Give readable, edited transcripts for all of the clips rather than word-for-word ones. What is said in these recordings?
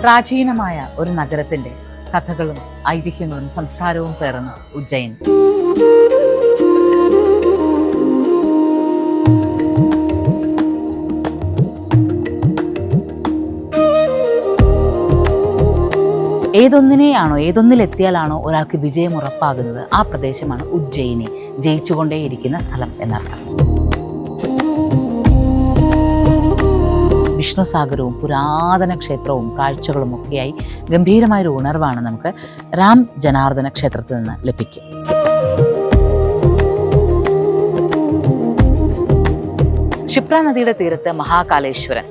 പ്രാചീനമായ ഒരു നഗരത്തിന്റെ കഥകളും ഐതിഹ്യങ്ങളും സംസ്കാരവും പേർന്ന ഉജ്ജയിൻ. ഏതൊന്നിലെത്തിയാലാണോ ഒരാൾക്ക് വിജയം ഉറപ്പാകുന്നത്, ആ പ്രദേശമാണ് ഉജ്ജയിനി, ജയിച്ചുകൊണ്ടേയിരിക്കുന്ന സ്ഥലം എന്നർത്ഥം. വിഷ്ണുസാഗരവും പുരാതന ക്ഷേത്രവും കാഴ്ചകളും ഒക്കെയായി ഗംഭീരമായൊരു ഉണർവാണ് നമുക്ക് രാം ജനാർദ്ദന ക്ഷേത്രത്തിൽ നിന്ന് ലഭിക്കുക. ക്ഷിപ്ര നദിയുടെ തീരത്ത് മഹാകാലേശ്വരൻ,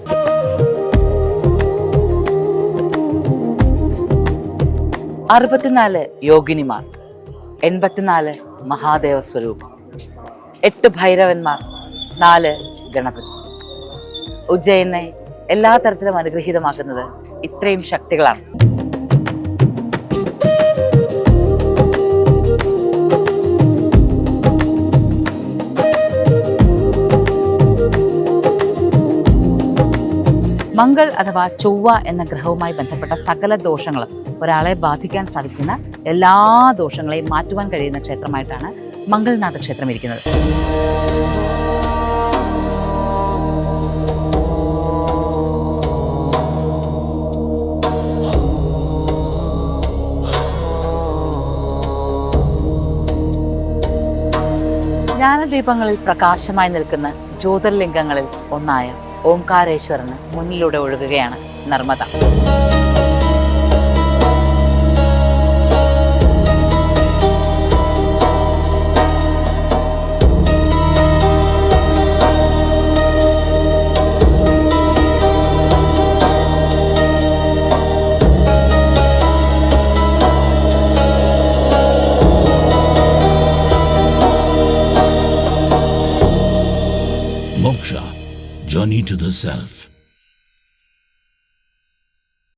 64 യോഗിനിമാർ, 84 മഹാദേവ സ്വരൂപം, 8 ഭൈരവന്മാർ, 4 ഗണപതി. ഉജ്ജയിനെ എല്ലാ തരത്തിലും അനുഗ്രഹീതമാക്കുന്നത് ഇത്രയും ശക്തികളാണ്. മംഗൾ അഥവാ ചൊവ്വ എന്ന ഗ്രഹവുമായി ബന്ധപ്പെട്ട സകല ദോഷങ്ങളും, ഒരാളെ ബാധിക്കാൻ സാധിക്കുന്ന എല്ലാ ദോഷങ്ങളെയും മാറ്റുവാൻ കഴിയുന്ന ക്ഷേത്രമായിട്ടാണ് മംഗൾനാഥ ക്ഷേത്രം ഇരിക്കുന്നത്. ജ്ഞാനദീപങ്ങളിൽ പ്രകാശമായി നിൽക്കുന്ന ജ്യോതിർലിംഗങ്ങളിൽ ഒന്നായ ഓംകാരേശ്വരന് മുന്നിലൂടെ ഒഴുകുകയാണ് Narmada. Moksha, Journey to the Self.